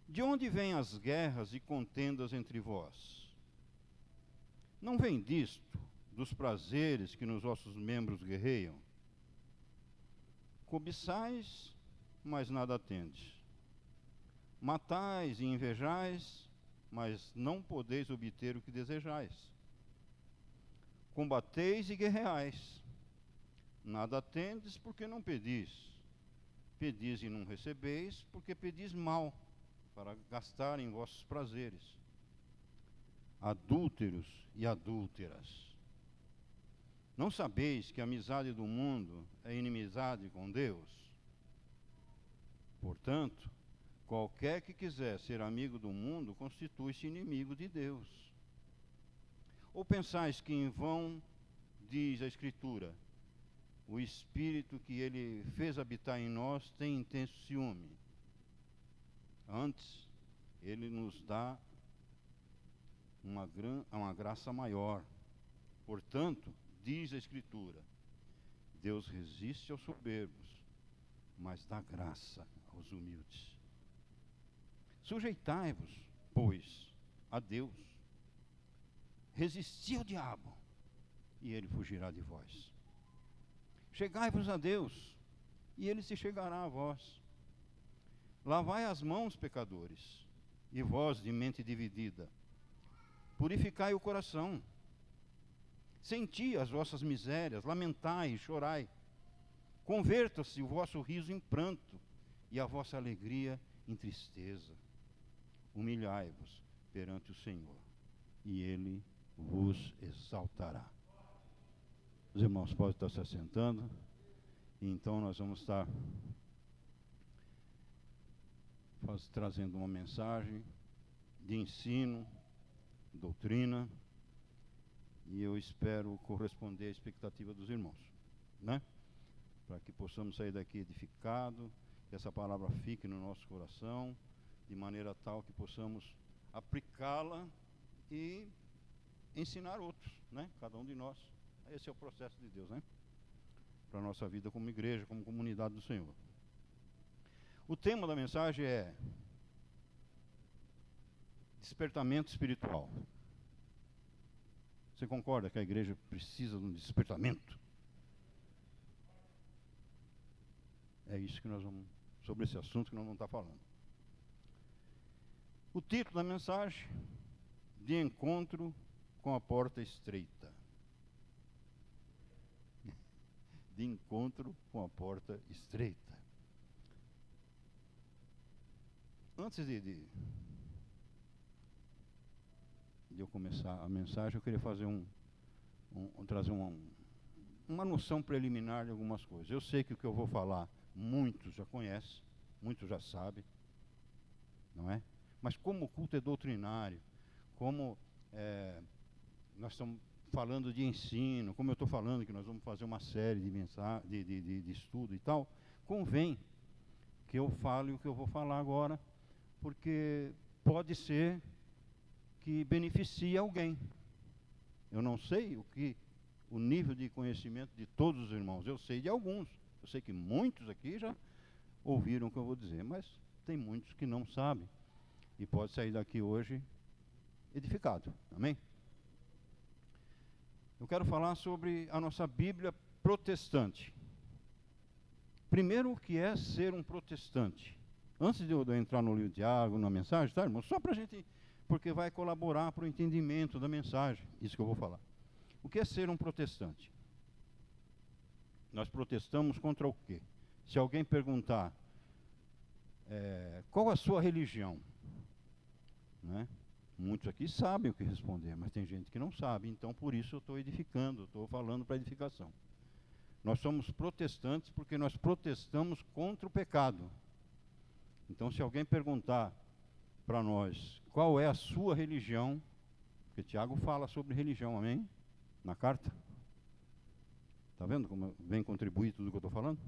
De onde vêm as guerras e contendas entre vós? Não vem disto, dos prazeres que nos vossos membros guerreiam? Cobiçais, mas nada tendes. Matais e invejais, mas não podeis obter o que desejais. Combateis e guerreais. Nada tendes porque não pedis. Pedis e não recebeis, porque pedis mal, para gastar em vossos prazeres. Adúlteros e adúlteras. Não sabeis que a amizade do mundo é inimizade com Deus? Portanto, qualquer que quiser ser amigo do mundo constitui-se inimigo de Deus. Ou pensais que em vão diz a Escritura: o Espírito que Ele fez habitar em nós tem intenso ciúme? Antes, Ele nos dá uma graça maior. Portanto, diz a Escritura: Deus resiste aos soberbos, mas dá graça aos humildes. Sujeitai-vos, pois, a Deus. Resisti ao diabo, e ele fugirá de vós. Chegai-vos a Deus, e ele se chegará a vós. Lavai as mãos, pecadores, e vós de mente dividida, purificai o coração. Senti as vossas misérias, lamentai e chorai. Converta-se o vosso riso em pranto, e a vossa alegria em tristeza. Humilhai-vos perante o Senhor, e Ele vos exaltará. Os irmãos podem estar se assentando, e então nós vamos estar trazendo uma mensagem de ensino, doutrina, e eu espero corresponder à expectativa dos irmãos, né? Para que possamos sair daqui edificados, que essa palavra fique no nosso coração, de maneira tal que possamos aplicá-la e ensinar outros, né? Cada um de nós. Esse é o processo de Deus, né? Para a nossa vida como igreja, como comunidade do Senhor. O tema da mensagem é despertamento espiritual. Você concorda que a igreja precisa de um despertamento? É isso que nós vamos, sobre esse assunto que nós vamos estar falando. O título da mensagem: de encontro com a porta estreita. De encontro com a porta estreita. Antes de eu começar a mensagem, eu queria fazer trazer uma noção preliminar de algumas coisas. Eu sei que o que eu vou falar, muitos já conhecem, muitos já sabem, não é? Mas como o culto é doutrinário, como nós estamos falando de ensino, como eu estou falando que nós vamos fazer uma série de estudo e tal, convém que eu fale o que eu vou falar agora, porque pode ser que beneficie alguém. Eu não sei o nível de conhecimento de todos os irmãos, eu sei de alguns. Eu sei que muitos aqui já ouviram o que eu vou dizer, mas tem muitos que não sabem, e pode sair daqui hoje edificado. Amém? Eu quero falar sobre a nossa Bíblia protestante. Primeiro, o que é ser um protestante? Antes de eu entrar no livro de Tiago, na mensagem, tá, irmão? Só para a gente, porque vai colaborar para o entendimento da mensagem, isso que eu vou falar. O que é ser um protestante? Nós protestamos contra o quê? Se alguém perguntar, qual a sua religião? Né? Muitos aqui sabem o que responder, mas tem gente que não sabe, então por isso eu estou edificando, estou falando para edificação. Nós somos protestantes porque nós protestamos contra o pecado. Então, se alguém perguntar para nós qual é a sua religião, porque Tiago fala sobre religião, amém? Na carta. Está vendo como vem contribuir tudo o que eu estou falando?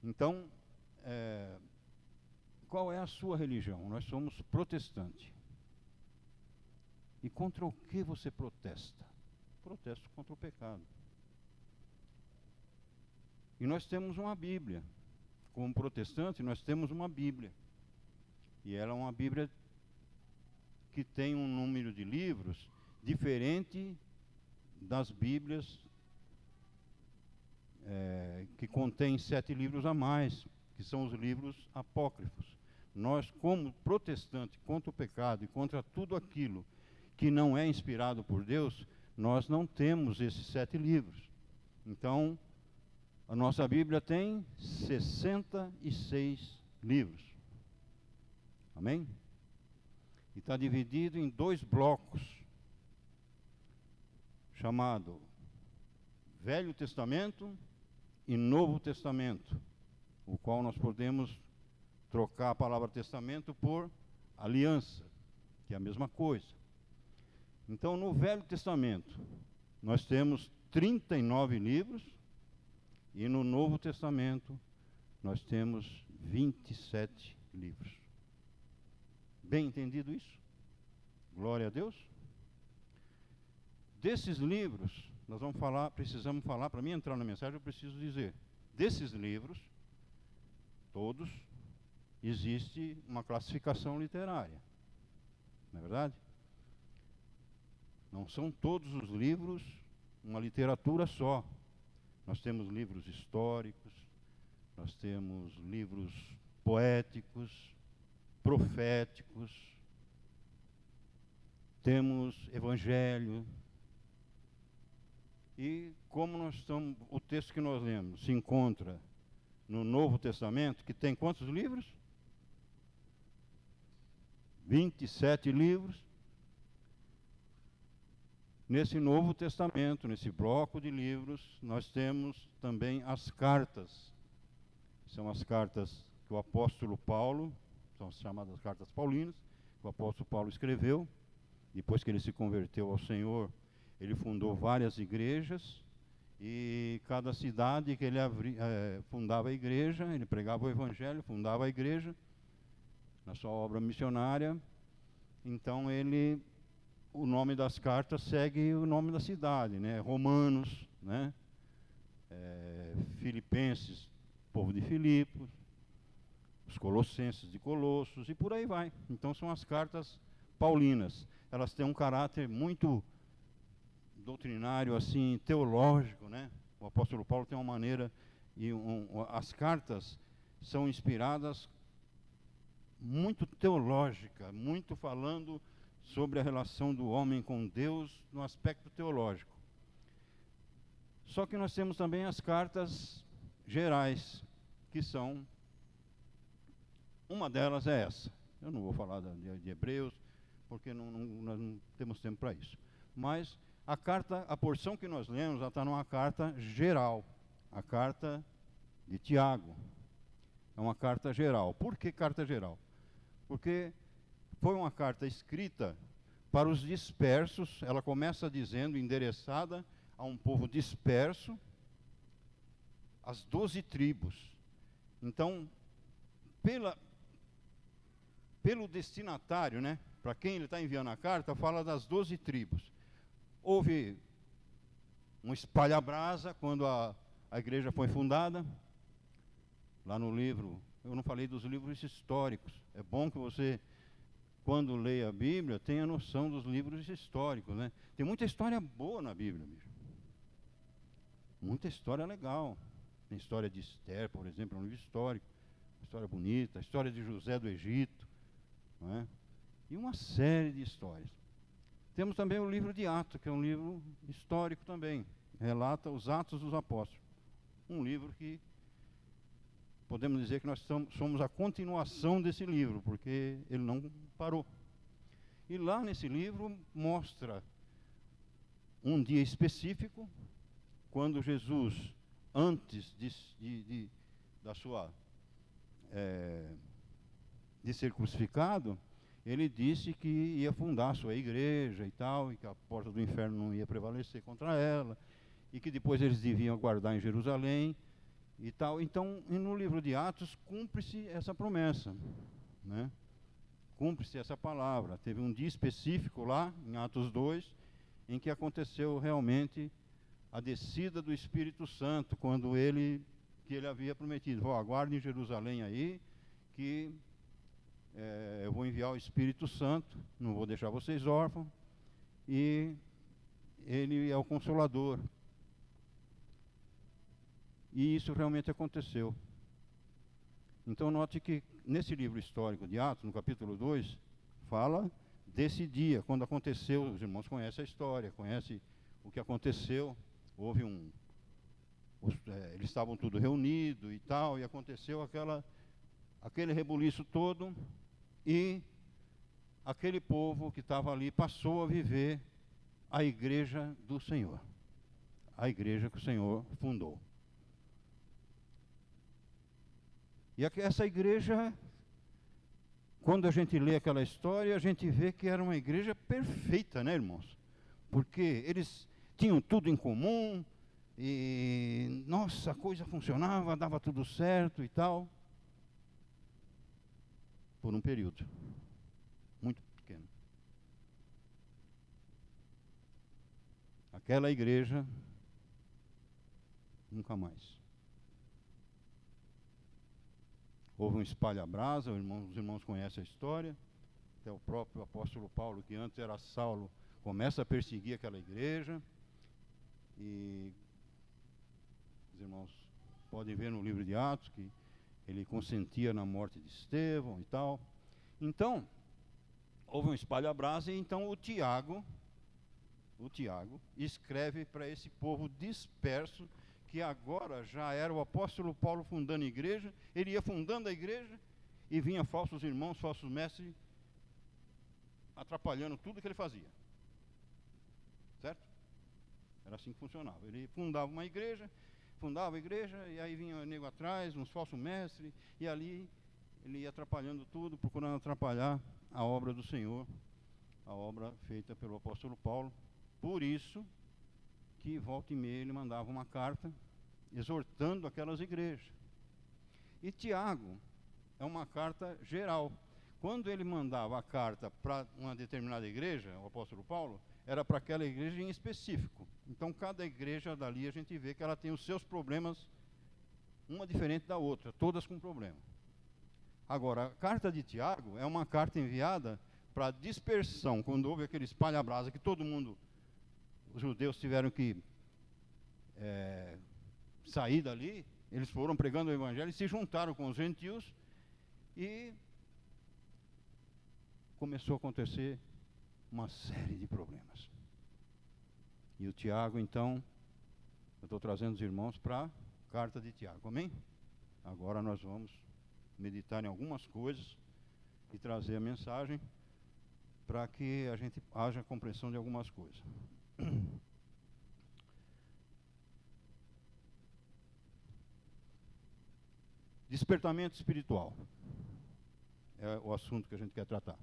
Então, qual é a sua religião? Nós somos protestantes. E contra o que você protesta? Protesto contra o pecado. E nós temos uma Bíblia. Como protestante, nós temos uma Bíblia. E ela é uma Bíblia que tem um número de livros diferente das Bíblias que contém 7 livros a mais, que são os livros apócrifos. Nós, como protestantes, contra o pecado e contra tudo aquilo que não é inspirado por Deus, nós não temos esses 7 livros. Então, a nossa Bíblia tem 66 livros. Amém? E está dividido em 2 blocos, chamado Velho Testamento e Novo Testamento, o qual nós podemos trocar a palavra testamento por aliança, que é a mesma coisa. Então, no Velho Testamento, nós temos 39 livros, e no Novo Testamento, nós temos 27 livros. Bem entendido isso? Glória a Deus. Desses livros, nós vamos falar, precisamos falar, para mim entrar na mensagem, eu preciso dizer, desses livros, todos, existe uma classificação literária. Não é verdade? Não são todos os livros uma literatura só. Nós temos livros históricos, nós temos livros poéticos, proféticos, temos evangelho. E como nós estamos, o texto que nós lemos se encontra no Novo Testamento, que tem quantos livros? 27 livros. Nesse Novo Testamento, nesse bloco de livros, nós temos também as cartas. São as cartas que o apóstolo Paulo, são as chamadas cartas paulinas, que o apóstolo Paulo escreveu. Depois que ele se converteu ao Senhor, ele fundou várias igrejas, e cada cidade que ele fundava a igreja, ele pregava o evangelho, fundava a igreja, na sua obra missionária. Então o nome das cartas segue o nome da cidade, né? Romanos, né? Filipenses, povo de Filipos, os Colossenses de Colossos, e por aí vai. Então são as cartas paulinas. Elas têm um caráter muito doutrinário, assim, teológico, né? O apóstolo Paulo tem uma maneira, as cartas são inspiradas muito teológica, muito falando sobre a relação do homem com Deus no aspecto teológico. Só que nós temos também as cartas gerais, que são, uma delas é essa. Eu não vou falar de Hebreus, porque nós não temos tempo para isso. Mas a porção que nós lemos, ela está numa carta geral, a carta de Tiago. É uma carta geral. Por que carta geral? Porque foi uma carta escrita para os dispersos. Ela começa dizendo, endereçada a um povo disperso, as 12 tribos. Então, pelo destinatário, né, para quem ele está enviando a carta, fala das 12 tribos. Houve um espalha-brasa quando a igreja foi fundada. Lá no livro, eu não falei dos livros históricos. É bom que você, quando leia a Bíblia, tenha noção dos livros históricos, né? Tem muita história boa na Bíblia, bicho. Muita história legal. Tem história de Esther, por exemplo, é um livro histórico. História bonita. A história de José do Egito, não é? E uma série de histórias. Temos também o livro de Atos, que é um livro histórico também. Relata os Atos dos Apóstolos. Um livro que podemos dizer que nós somos a continuação desse livro, porque ele não parou. E lá nesse livro mostra um dia específico, quando Jesus, antes de ser crucificado, ele disse que ia fundar a sua igreja e tal, e que a porta do inferno não ia prevalecer contra ela, e que depois eles deviam guardar em Jerusalém e tal. Então, no livro de Atos, cumpre-se essa promessa, né? Cumpre-se essa palavra. Teve um dia específico lá, em Atos 2, em que aconteceu realmente a descida do Espírito Santo, quando ele havia prometido: aguarde em Jerusalém aí, que eu vou enviar o Espírito Santo, não vou deixar vocês órfãos, e ele é o Consolador. E isso realmente aconteceu. Então note que nesse livro histórico de Atos, no capítulo 2, fala desse dia, quando aconteceu. Os irmãos conhecem a história, conhecem o que aconteceu. Houve eles estavam tudo reunidos e tal, e aconteceu aquele rebuliço todo, e aquele povo que estava ali passou a viver a igreja do Senhor, a igreja que o Senhor fundou. E essa igreja, quando a gente lê aquela história, a gente vê que era uma igreja perfeita, né, irmãos? Porque eles tinham tudo em comum, e, nossa, a coisa funcionava, dava tudo certo e tal. Por um período muito pequeno. Aquela igreja, nunca mais. Houve um espalha-brasa, os irmãos conhecem a história. Até o próprio apóstolo Paulo, que antes era Saulo, começa a perseguir aquela igreja. E os irmãos podem ver no livro de Atos que ele consentia na morte de Estevão e tal. Então, houve um espalha-brasa, e então o Tiago escreve para esse povo disperso, que agora já era o apóstolo Paulo fundando a igreja. Ele ia fundando a igreja e vinha falsos irmãos, falsos mestres, atrapalhando tudo que ele fazia. Certo? Era assim que funcionava. Ele fundava uma igreja, fundava a igreja, e aí vinha o nego atrás, uns falsos mestres, e ali ele ia atrapalhando tudo, procurando atrapalhar a obra do Senhor, a obra feita pelo apóstolo Paulo. Por isso que volta e meia ele mandava uma carta exortando aquelas igrejas. E Tiago é uma carta geral. Quando ele mandava a carta para uma determinada igreja, o apóstolo Paulo, era para aquela igreja em específico. Então cada igreja dali a gente vê que ela tem os seus problemas, uma diferente da outra, todas com problema. Agora, a carta de Tiago é uma carta enviada para dispersão, quando houve aquele espalha-brasa que todo mundo, os judeus tiveram que sair dali. Eles foram pregando o evangelho e se juntaram com os gentios, e começou a acontecer uma série de problemas. E o Tiago, então, eu estou trazendo os irmãos para a carta de Tiago, amém? Agora nós vamos meditar em algumas coisas e trazer a mensagem para que a gente haja compreensão de algumas coisas. Despertamento espiritual é o assunto que a gente quer tratar.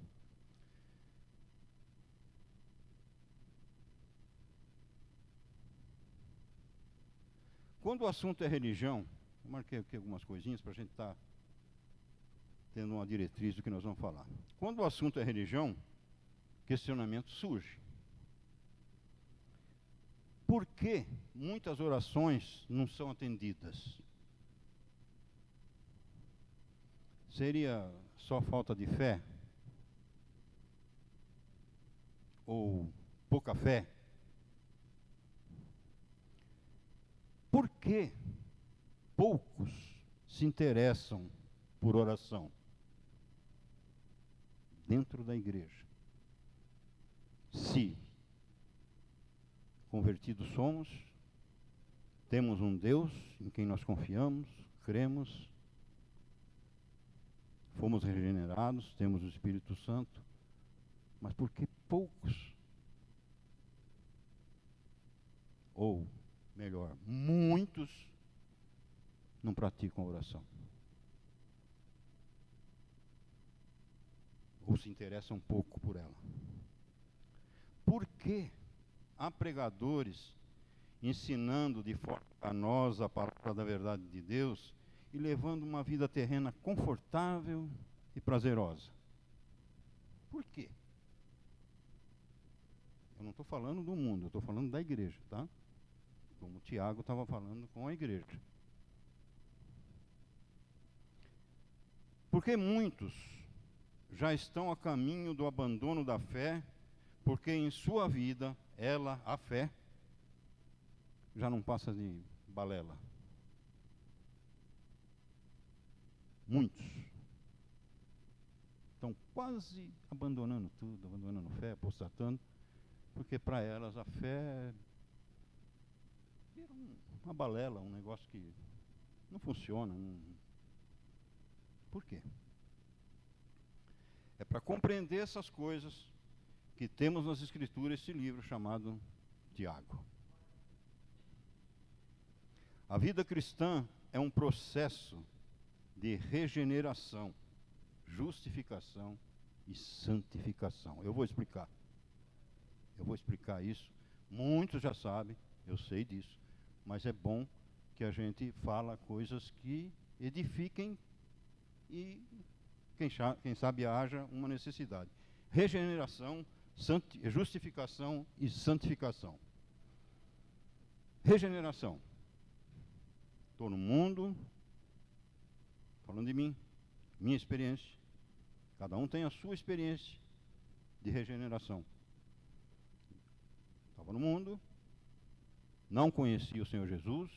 Quando o assunto é religião, eu marquei aqui algumas coisinhas para a gente estar tendo uma diretriz do que nós vamos falar. Quando o assunto é religião, questionamento surge. Por que muitas orações não são atendidas? Seria só falta de fé? Ou pouca fé? Por que poucos se interessam por oração dentro da igreja? Se convertidos somos, temos um Deus em quem nós confiamos, cremos, fomos regenerados, temos o Espírito Santo, mas por que poucos? Ou, melhor, muitos não praticam a oração? Ou se interessam um pouco por ela? Por que há pregadores ensinando de forma canosa a palavra da verdade de Deus e levando uma vida terrena confortável e prazerosa? Por quê? Eu não estou falando do mundo, eu estou falando da igreja, tá? Como o Tiago estava falando com a igreja. Porque muitos já estão a caminho do abandono da fé, porque em sua vida, ela, a fé, já não passa de balela. Muitos estão quase abandonando tudo, abandonando fé, apostatando, porque para elas a fé vira uma balela, um negócio que não funciona. Por quê? É para compreender essas coisas que temos nas Escrituras esse livro chamado Tiago. A vida cristã é um processo de regeneração, justificação e santificação. Eu vou explicar isso. Muitos já sabem, eu sei disso, mas é bom que a gente fala coisas que edifiquem e, quem sabe, haja uma necessidade. Regeneração, justificação e santificação. Regeneração. Estou no mundo, falando de mim, minha experiência. Cada um tem a sua experiência de regeneração. Estava no mundo, não conhecia o Senhor Jesus,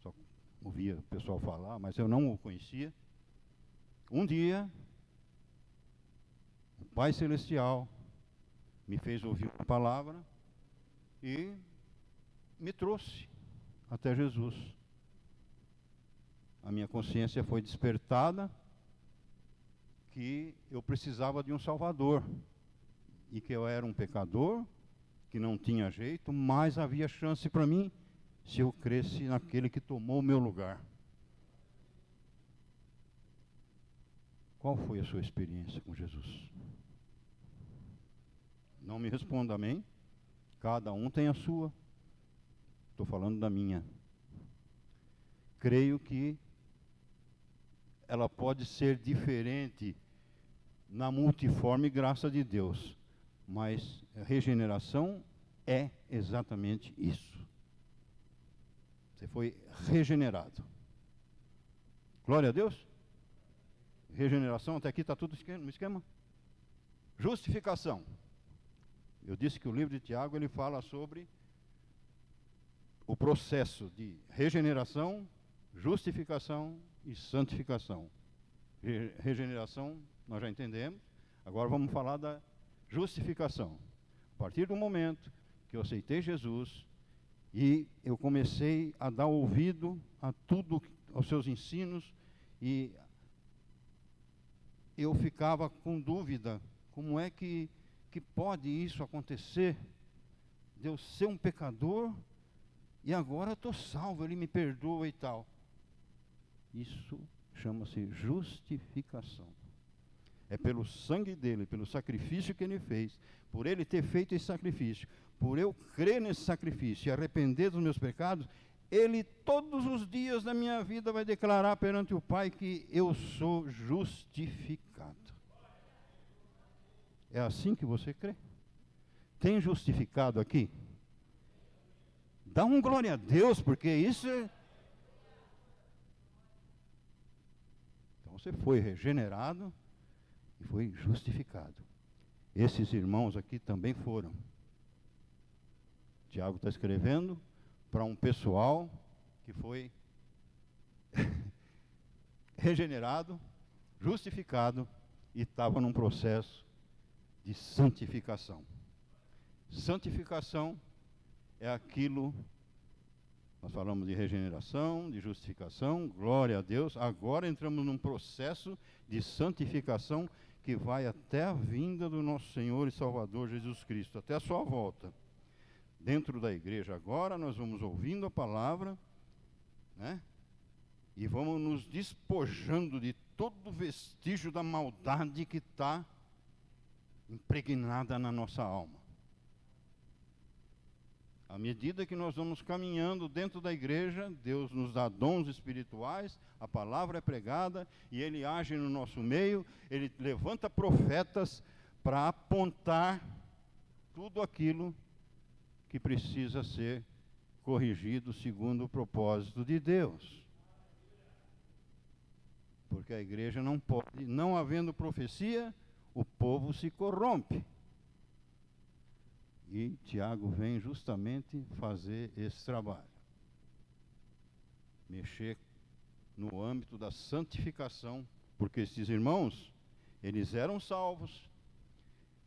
só ouvia o pessoal falar, mas eu não o conhecia. Um dia, o Pai Celestial me fez ouvir uma palavra e me trouxe até Jesus. A minha consciência foi despertada que eu precisava de um Salvador e que eu era um pecador, que não tinha jeito, mas havia chance para mim se eu cresce naquele que tomou o meu lugar. Qual foi a sua experiência com Jesus? Não me responda amém. Cada um tem a sua. Estou falando da minha. Creio que ela pode ser diferente na multiforme graça de Deus, mas a regeneração é exatamente isso. Você foi regenerado. Glória a Deus. Regeneração, até aqui está tudo no esquema. Justificação. Eu disse que o livro de Tiago ele fala sobre o processo de regeneração, justificação e santificação. Regeneração, nós já entendemos. Agora vamos falar da justificação. A partir do momento que eu aceitei Jesus e eu comecei a dar ouvido a tudo, aos seus ensinos, e eu ficava com dúvida, como é que pode isso acontecer? De eu ser um pecador e agora estou salvo, ele me perdoa e tal. Isso chama-se justificação. É pelo sangue dele, pelo sacrifício que ele fez, por ele ter feito esse sacrifício, por eu crer nesse sacrifício e arrepender dos meus pecados, ele todos os dias da minha vida vai declarar perante o Pai que eu sou justificado. É assim que você crê? Tem justificado aqui? Dá um glória a Deus, porque isso é... Então você foi regenerado e foi justificado. Esses irmãos aqui também foram. Tiago está escrevendo para um pessoal que foi regenerado, justificado e estava num processo de santificação. Santificação é aquilo, nós falamos de regeneração, de justificação, glória a Deus. Agora entramos num processo de santificação que vai até a vinda do nosso Senhor e Salvador Jesus Cristo, até a sua volta. Dentro da igreja agora nós vamos ouvindo a palavra, né? E vamos nos despojando de todo vestígio da maldade que está impregnada na nossa alma. À medida que nós vamos caminhando dentro da igreja, Deus nos dá dons espirituais, a palavra é pregada e Ele age no nosso meio, Ele levanta profetas para apontar tudo aquilo que precisa ser corrigido segundo o propósito de Deus. Porque a igreja não pode, não havendo profecia, o povo se corrompe. E Tiago vem justamente fazer esse trabalho. Mexer no âmbito da santificação, porque esses irmãos, eles eram salvos,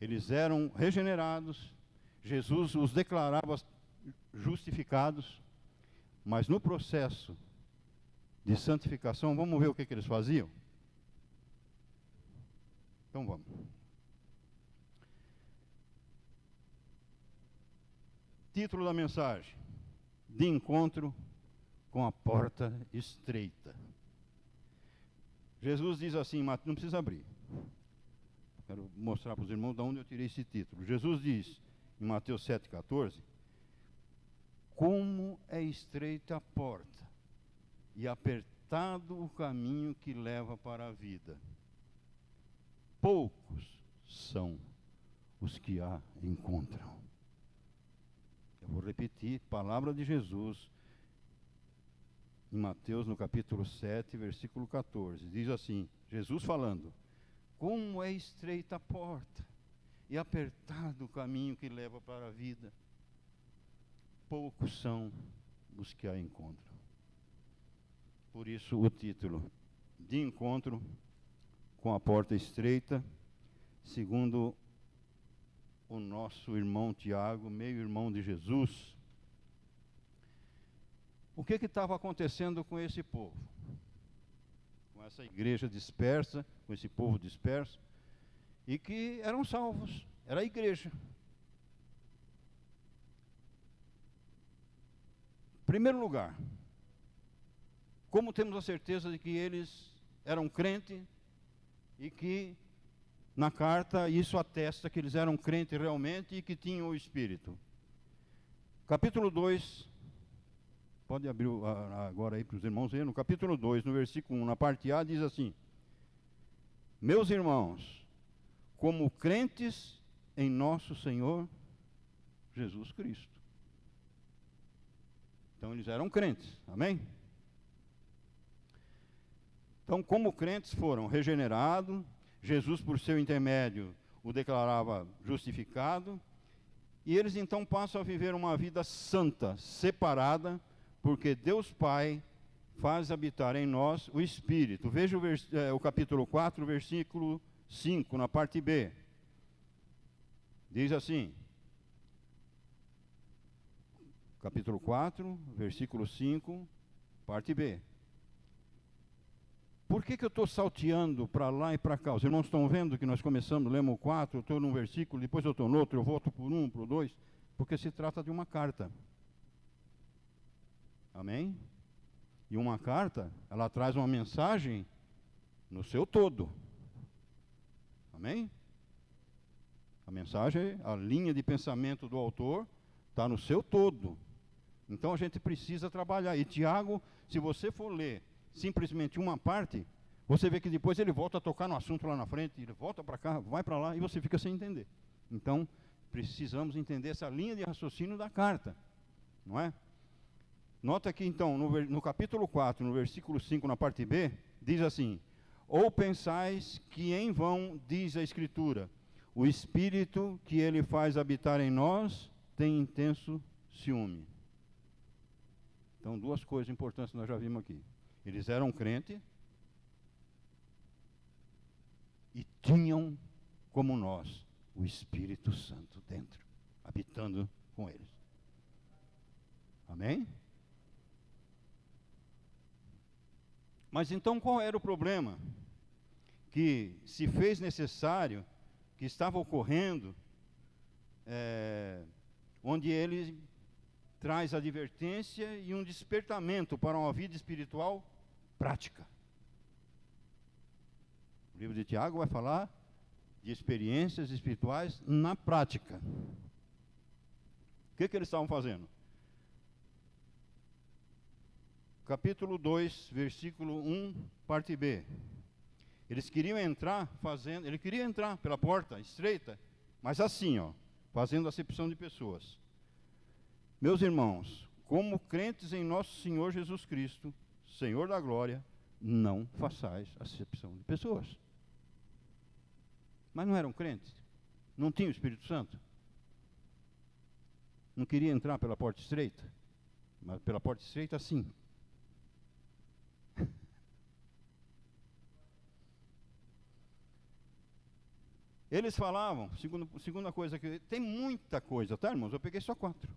eles eram regenerados, Jesus os declarava justificados, mas no processo de santificação, vamos ver o que eles faziam? Então vamos. Título da mensagem: de encontro com a porta estreita. Jesus diz assim, não precisa abrir. Quero mostrar para os irmãos de onde eu tirei esse título. Jesus diz em Mateus 7,14: como é estreita a porta e apertado o caminho que leva para a vida. Poucos são os que a encontram. Eu vou repetir, palavra de Jesus, em Mateus, no capítulo 7, versículo 14. Diz assim, Jesus falando: como é estreita a porta e apertado o caminho que leva para a vida. Poucos são os que a encontram. Por isso o título: de encontro com a porta estreita, segundo o nosso irmão Tiago, meio-irmão de Jesus. O que estava acontecendo com esse povo? Com essa igreja dispersa, com esse povo disperso, e que eram salvos, era a igreja. Em primeiro lugar, como temos a certeza de que eles eram crentes e que na carta isso atesta que eles eram crentes realmente e que tinham o Espírito? Capítulo 2, pode abrir agora aí para os irmãos verem, no capítulo 2, no versículo 1, na parte A, diz assim: meus irmãos, como crentes em nosso Senhor Jesus Cristo. Então eles eram crentes, amém? Então, como crentes, foram regenerados, Jesus, por seu intermédio, o declarava justificado, e eles então passam a viver uma vida santa, separada, porque Deus Pai faz habitar em nós o Espírito. Veja o capítulo 4, versículo 5, na parte B. Diz assim, capítulo 4, versículo 5, parte B. Por que eu estou salteando para lá e para cá? Os irmãos estão vendo que nós começamos, lemos o 4, eu estou num versículo, depois eu estou no outro, eu volto por um, por dois, porque se trata de uma carta. Amém? E uma carta, ela traz uma mensagem no seu todo. Amém? A mensagem, a linha de pensamento do autor está no seu todo. Então a gente precisa trabalhar. E Tiago, se você for ler simplesmente uma parte, você vê que depois ele volta a tocar no assunto lá na frente, ele volta para cá, vai para lá, e você fica sem entender. Então, precisamos entender essa linha de raciocínio da carta, não é? Nota que então, no capítulo 4, no versículo 5, na parte B, diz assim: ou pensais que em vão, diz a Escritura, o Espírito que ele faz habitar em nós tem intenso ciúme. Então, duas coisas importantes nós já vimos aqui. Eles eram crentes e tinham, como nós, o Espírito Santo dentro, habitando com eles. Amém? Mas então qual era o problema? Que se fez necessário, que estava ocorrendo, onde ele traz advertência e um despertamento para uma vida espiritual prática. O livro de Tiago vai falar de experiências espirituais na prática. O que eles estavam fazendo? Capítulo 2, versículo 1, parte B. Eles queriam entrar ele queria entrar pela porta estreita, mas assim, fazendo acepção de pessoas. Meus irmãos, como crentes em nosso Senhor Jesus Cristo, Senhor da glória, não façais acepção de pessoas. Mas não eram crentes? Não tinham o Espírito Santo? Não queria entrar pela porta estreita? Mas pela porta estreita, sim. Eles falavam, segunda coisa que... Tem muita coisa, tá, irmãos? Eu peguei só 4.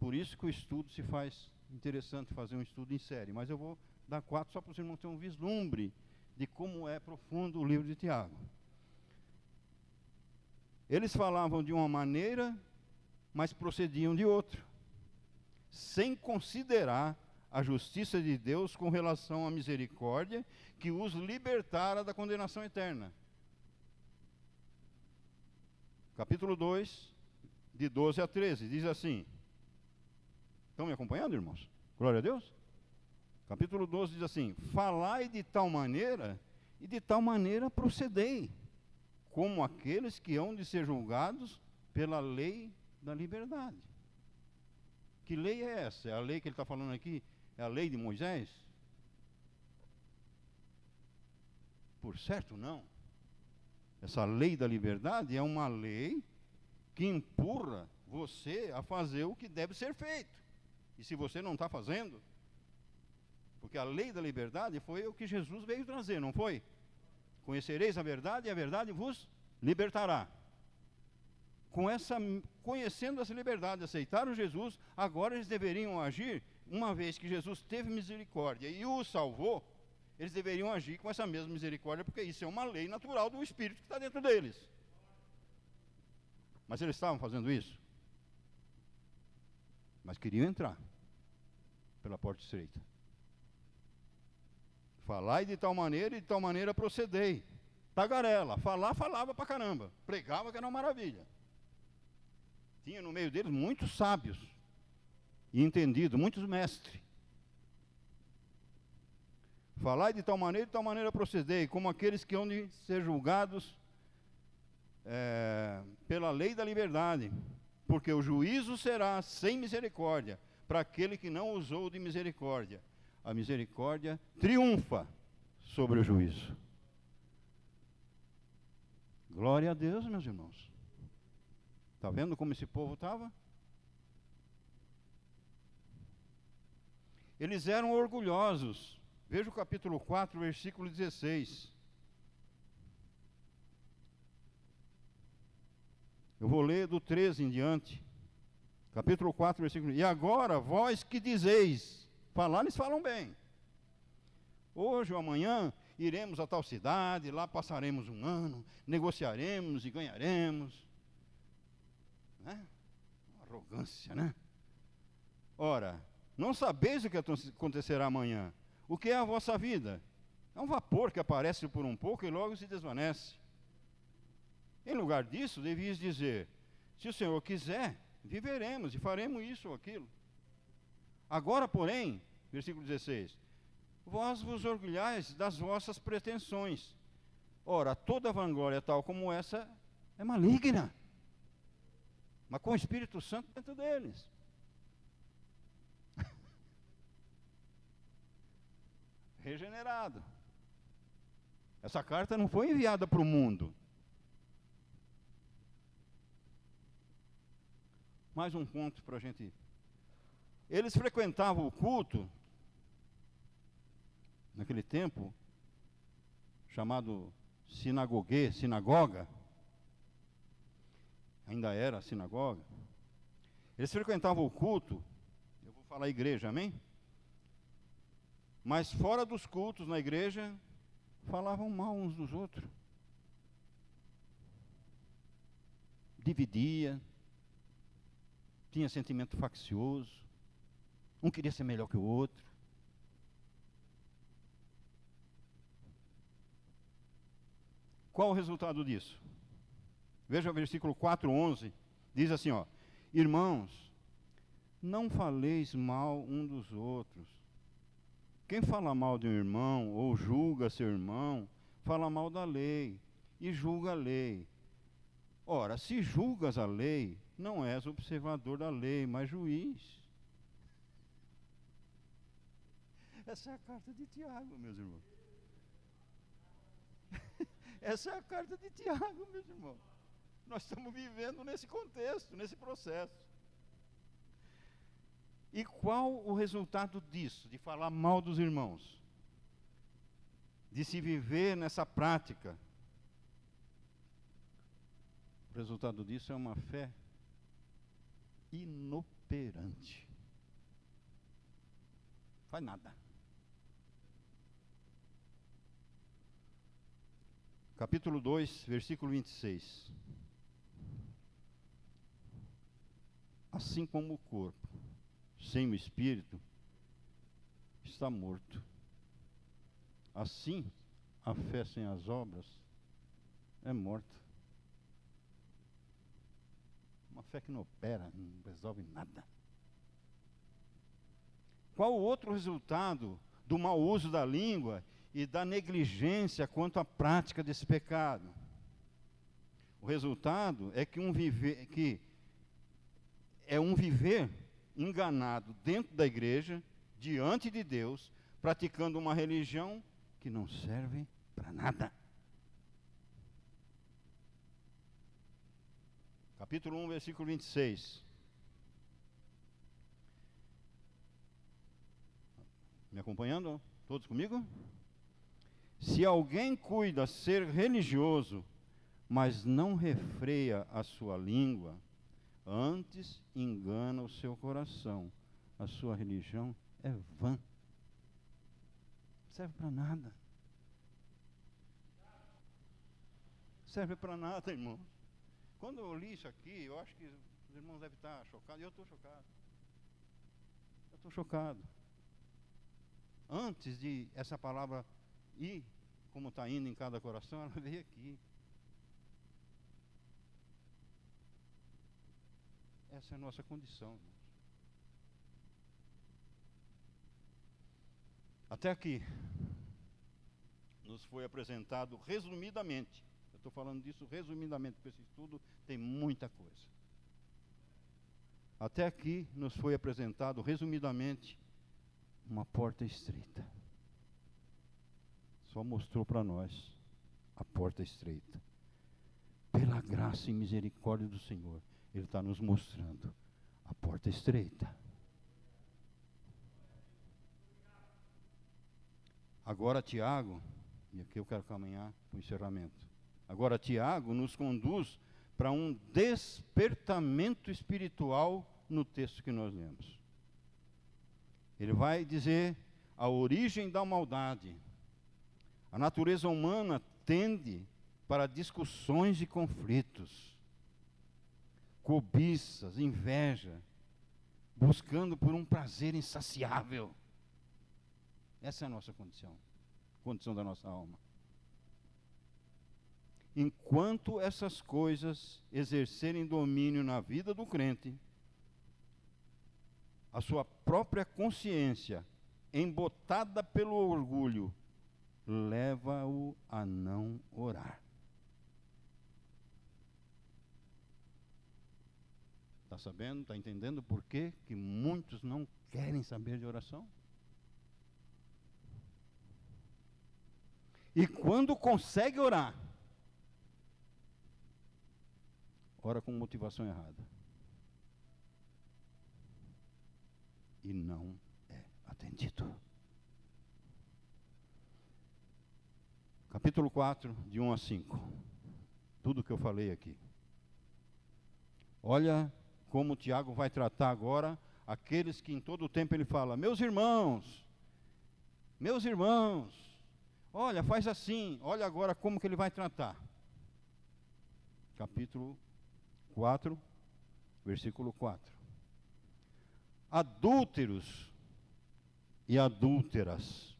Por isso que o estudo se faz interessante, fazer um estudo em série. Mas eu vou dar 4 só para os irmãos terem um vislumbre de como é profundo o livro de Tiago. Eles falavam de uma maneira, mas procediam de outra, sem considerar a justiça de Deus com relação à misericórdia que os libertara da condenação eterna. Capítulo 2, de 12 a 13, diz assim. Estão me acompanhando, irmãos? Glória a Deus. Capítulo 12 diz assim: falai de tal maneira, e de tal maneira procedei, como aqueles que hão de ser julgados pela lei da liberdade. Que lei é essa? É a lei que ele está falando aqui? É a lei de Moisés? Por certo, não. Essa lei da liberdade é uma lei que empurra você a fazer o que deve ser feito. E se você não está fazendo, porque a lei da liberdade foi o que Jesus veio trazer, não foi? Conhecereis a verdade e a verdade vos libertará. Conhecendo essa liberdade, aceitaram Jesus, agora eles deveriam agir, uma vez que Jesus teve misericórdia e os salvou, eles deveriam agir com essa mesma misericórdia, porque isso é uma lei natural do Espírito que está dentro deles. Mas eles estavam fazendo isso? Mas queriam entrar pela porta estreita. Falai de tal maneira e de tal maneira procedei. Tagarela, falava pra caramba. Pregava que era uma maravilha. Tinha no meio deles muitos sábios e entendidos, muitos mestres. Falai de tal maneira procedei, como aqueles que hão de ser julgados pela lei da liberdade, porque o juízo será sem misericórdia para aquele que não usou de misericórdia. A misericórdia triunfa sobre o juízo. Glória a Deus, meus irmãos. Está vendo como esse povo estava? Eles eram orgulhosos. Veja o capítulo 4, versículo 16. Eu vou ler do 13 em diante. Capítulo 4, versículo 1. E agora, vós que dizeis, falar, eles falam bem. Hoje ou amanhã, iremos a tal cidade, lá passaremos um ano, negociaremos e ganharemos. Né? Arrogância, né? Ora, não sabeis o que acontecerá amanhã. O que é a vossa vida? É um vapor que aparece por um pouco e logo se desvanece. Em lugar disso, devias dizer, se o Senhor quiser, viveremos e faremos isso ou aquilo. Agora, porém, versículo 16, vós vos orgulhais das vossas pretensões. Ora, toda vanglória tal como essa é maligna, mas com o Espírito Santo dentro deles. Regenerado. Essa carta não foi enviada para o mundo. Mais um ponto para a gente. Eles frequentavam o culto, naquele tempo, chamado sinagoga. Ainda era a sinagoga. Eles frequentavam o culto, eu vou falar igreja, amém? Mas fora dos cultos na igreja, falavam mal uns dos outros. Dividia, tinha sentimento faccioso, um queria ser melhor que o outro. Qual o resultado disso? Veja o versículo 4:11, diz assim, ó: irmãos, não faleis mal um dos outros. Quem fala mal de um irmão ou julga seu irmão, fala mal da lei e julga a lei. Ora, se julgas a lei, não és observador da lei, mas juiz. Essa é a carta de Tiago, meus irmãos. Essa é a carta de Tiago, meus irmãos. Nós estamos vivendo nesse contexto, nesse processo. E qual o resultado disso, de falar mal dos irmãos? De se viver nessa prática? O resultado disso é uma fé inoperante. Faz nada. Capítulo 2, versículo 26. Assim como o corpo, sem o espírito, está morto. Assim, a fé sem as obras é morta. Uma fé que não opera, não resolve nada. Qual o outro resultado do mau uso da língua e da negligência quanto à prática desse pecado? O resultado é que um viver enganado dentro da igreja, diante de Deus, praticando uma religião que não serve para nada. Capítulo 1, versículo 26. Me acompanhando? Todos comigo? Se alguém cuida ser religioso, mas não refreia a sua língua, antes engana o seu coração. A sua religião é vã. Não serve para nada. Serve para nada, irmãos. Quando eu li isso aqui, eu acho que os irmãos devem estar chocados. E eu estou chocado. Eu estou chocado. Antes de essa palavra ir, como está indo em cada coração, ela veio aqui. Essa é a nossa condição, irmãos. Até aqui, nos foi apresentado resumidamente. Eu estou falando disso resumidamente, porque esse estudo tem muita coisa. Até aqui, nos foi apresentado resumidamente uma porta estreita. Só mostrou para nós a porta estreita. Pela graça e misericórdia do Senhor, Ele está nos mostrando a porta estreita. Agora Tiago, e aqui eu quero caminhar para o encerramento. Agora Tiago nos conduz para um despertamento espiritual no texto que nós lemos. Ele vai dizer a origem da maldade. A natureza humana tende para discussões e conflitos, cobiças, inveja, buscando por um prazer insaciável. Essa é a nossa condição da nossa alma. Enquanto essas coisas exercerem domínio na vida do crente, a sua própria consciência, embotada pelo orgulho, leva-o a não orar. Está sabendo, está entendendo por quê que muitos não querem saber de oração? E quando consegue orar, ora com motivação errada. E não é atendido. Capítulo 4, de 1 a 5. Tudo que eu falei aqui. Olha como Tiago vai tratar agora aqueles que em todo o tempo ele fala: meus irmãos, olha, faz assim. Olha agora como que ele vai tratar. Capítulo 4, versículo 4. Adúlteros e adúlteras,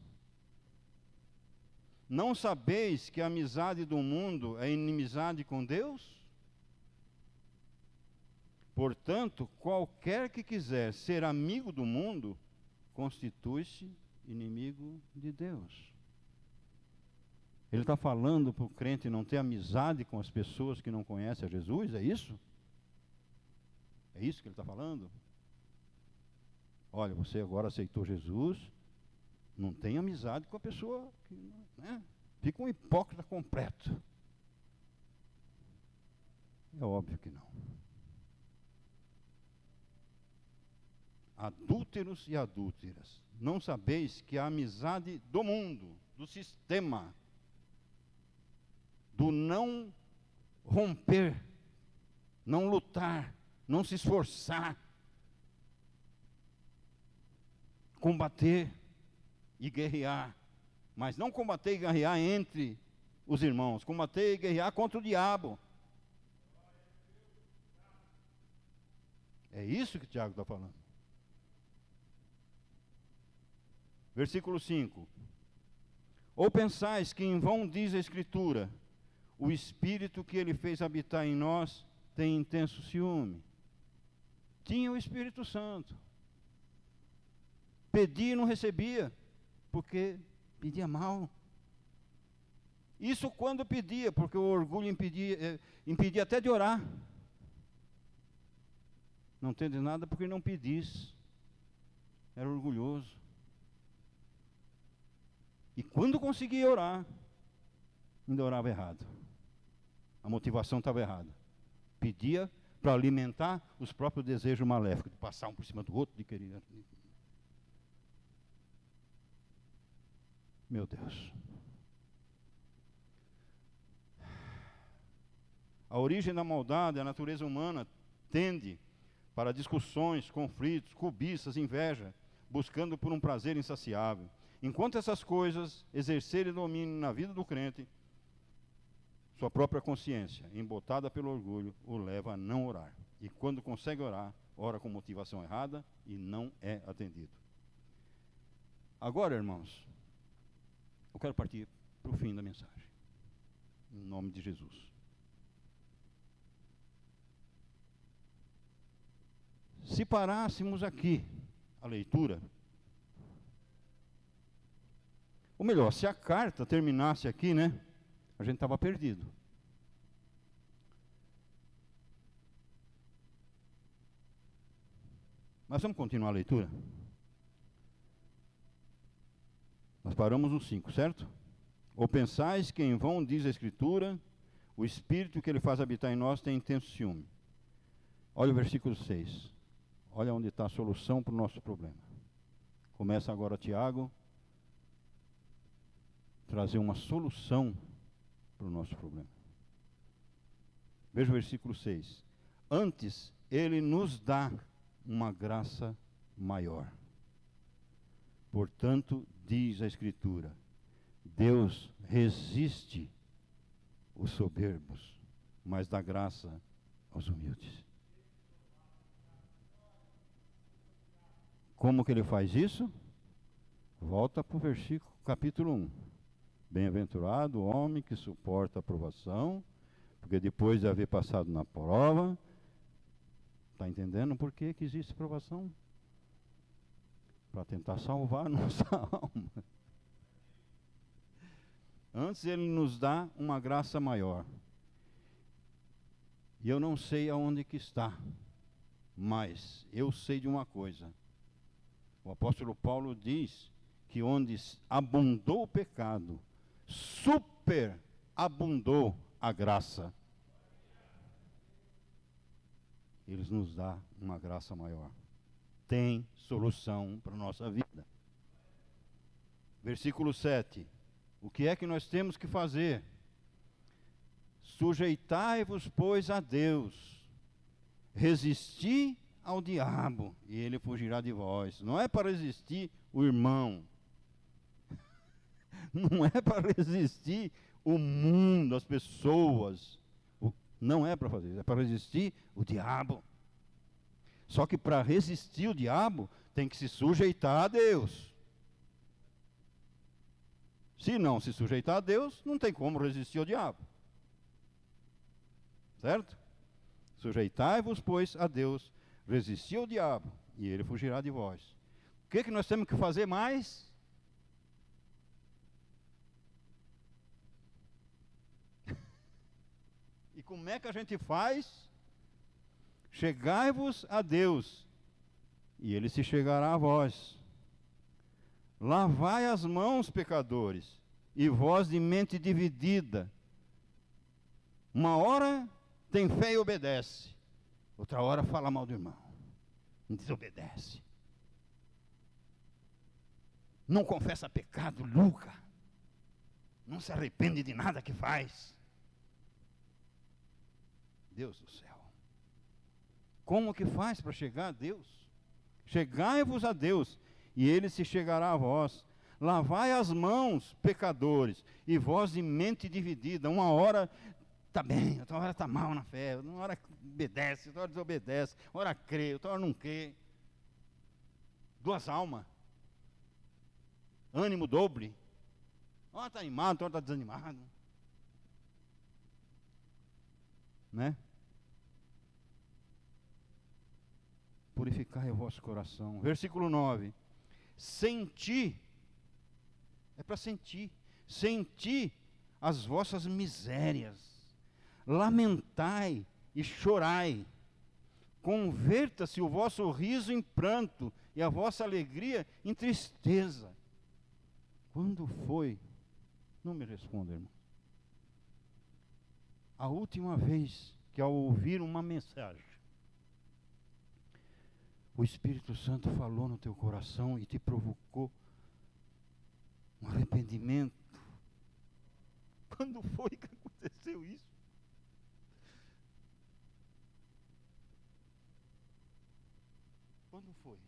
não sabeis que a amizade do mundo é inimizade com Deus? Portanto, qualquer que quiser ser amigo do mundo, constitui-se inimigo de Deus. Ele está falando para o crente não ter amizade com as pessoas que não conhecem a Jesus, é isso? É isso que ele está falando? Olha, você agora aceitou Jesus, Não tem amizade com a pessoa que, né? Fica um hipócrita completo. É óbvio que não. Adúlteros e adúlteras, não sabeis que a amizade do mundo, do sistema, do não romper, não lutar, não se esforçar, combater e guerrear, mas não combater e guerrear entre os irmãos, combater e guerrear contra o diabo. É isso que Tiago está falando. Versículo 5. Ou pensais que em vão diz a Escritura, o Espírito que ele fez habitar em nós tem intenso ciúme. Tinha o Espírito Santo. Pedia e não recebia, porque pedia mal. Isso quando pedia, porque o orgulho impedia até de orar. Não tende nada porque não pedis. Era orgulhoso. E quando conseguia orar, ainda orava errado. A motivação estava errada. Pedia para alimentar os próprios desejos maléficos, de passar um por cima do outro, de querer. Meu Deus. A origem da maldade, a natureza humana, tende para discussões, conflitos, cobiças, inveja, buscando por um prazer insaciável. Enquanto essas coisas exercerem domínio na vida do crente, sua própria consciência, embotada pelo orgulho, o leva a não orar. E quando consegue orar, ora com motivação errada e não é atendido. Agora, irmãos, eu quero partir para o fim da mensagem. Em nome de Jesus. Se parássemos aqui a leitura, ou melhor, se a carta terminasse aqui, né? A gente estava perdido. Mas vamos continuar a leitura? Nós paramos no 5, certo? Ou pensais que em vão diz a Escritura, o Espírito que ele faz habitar em nós tem intenso ciúme. Olha o versículo 6. Olha onde está a solução para o nosso problema. Começa agora Tiago trazer uma solução para o nosso problema. Veja o versículo 6. Antes, ele nos dá uma graça maior. Portanto, diz a Escritura, Deus resiste os soberbos, mas dá graça aos humildes. Como que ele faz isso? Volta para o versículo, capítulo 1. Bem-aventurado o homem que suporta a provação, porque depois de haver passado na prova, está entendendo por que existe provação? Para tentar salvar a nossa alma. Antes ele nos dá uma graça maior. E eu não sei aonde que está, mas eu sei de uma coisa. O apóstolo Paulo diz que onde abundou o pecado, superabundou a graça. Ele nos dá uma graça maior. Tem solução para a nossa vida. Versículo 7. O que é que nós temos que fazer? Sujeitai-vos, pois, a Deus. Resisti ao diabo, e ele fugirá de vós. Não é para resistir o irmão. Não é para resistir o mundo, as pessoas. Não é para fazer isso, é para resistir o diabo. Só que para resistir o diabo, tem que se sujeitar a Deus. Se não se sujeitar a Deus, não tem como resistir ao diabo. Certo? Sujeitai-vos, pois, a Deus, resisti ao diabo, e ele fugirá de vós. O que nós temos que fazer mais? E como é que a gente faz? Chegai-vos a Deus, e ele se chegará a vós. Lavai as mãos, pecadores, e vós de mente dividida. Uma hora tem fé e obedece, outra hora fala mal do irmão, desobedece. Não confessa pecado, nunca. Não se arrepende de nada que faz. Deus do céu. Como que faz para chegar a Deus? Chegai-vos a Deus, e Ele se chegará a vós. Lavai as mãos, pecadores, e vós de mente dividida. Uma hora está bem, outra hora está mal na fé, uma hora obedece, outra hora desobedece, uma hora crê, outra hora não crê. Duas almas. Ânimo dobre. Uma hora está animado, outra hora está desanimado. Né? Purificai o vosso coração. Versículo 9. Senti, é para sentir. Senti as vossas misérias. Lamentai e chorai. Converta-se o vosso riso em pranto e a vossa alegria em tristeza. Quando foi? Não me responda, irmão. A última vez que ao ouvir uma mensagem, o Espírito Santo falou no teu coração e te provocou um arrependimento. Quando foi que aconteceu isso? Quando foi?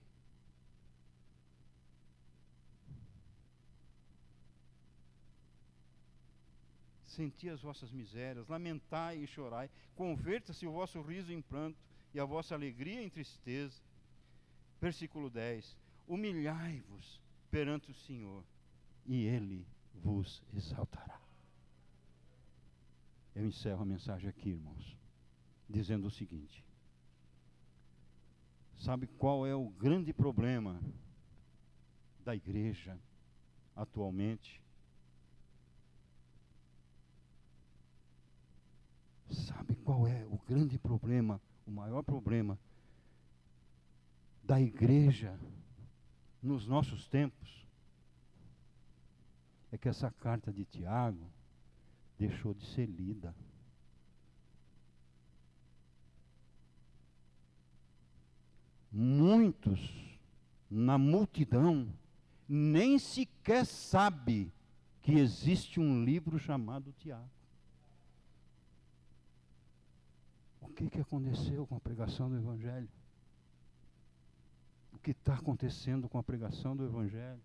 Senti as vossas misérias, lamentai e chorai, converta-se o vosso riso em pranto e a vossa alegria em tristeza. Versículo 10. Humilhai-vos perante o Senhor, e Ele vos exaltará. Eu encerro a mensagem aqui, irmãos, dizendo o seguinte. Sabe qual é o grande problema da igreja atualmente? Sabe qual é o grande problema, o maior problema da igreja nos nossos tempos? É que essa carta de Tiago deixou de ser lida. Muitos na multidão nem sequer sabe que existe um livro chamado Tiago. O que aconteceu com a pregação do Evangelho? O que está acontecendo com a pregação do Evangelho?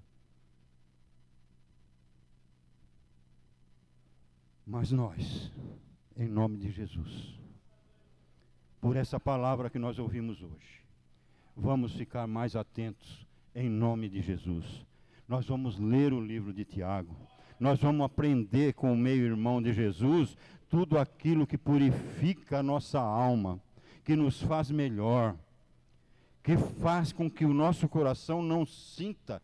Mas nós, em nome de Jesus, por essa palavra que nós ouvimos hoje, vamos ficar mais atentos em nome de Jesus. Nós vamos ler o livro de Tiago. Nós vamos aprender com o meio-irmão de Jesus tudo aquilo que purifica a nossa alma, que nos faz melhor, que faz com que o nosso coração não sinta,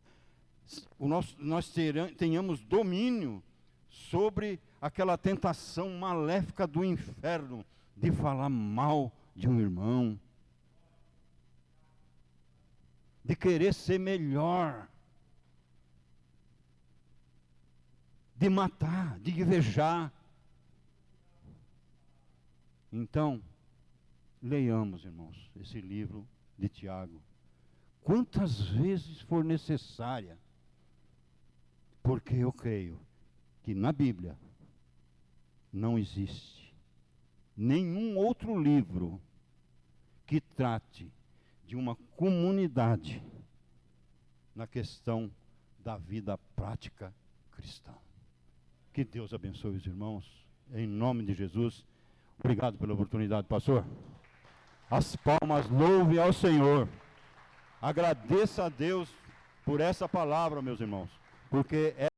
nós tenhamos domínio sobre aquela tentação maléfica do inferno de falar mal de um irmão, de querer ser melhor, de matar, de invejar. Então, leiamos, irmãos, esse livro de Tiago, quantas vezes for necessária, porque eu creio que na Bíblia não existe nenhum outro livro que trate de uma comunidade na questão da vida prática cristã. Que Deus abençoe os irmãos, em nome de Jesus. Obrigado pela oportunidade, pastor. As palmas louve ao Senhor. Agradeça a Deus por essa palavra, meus irmãos, porque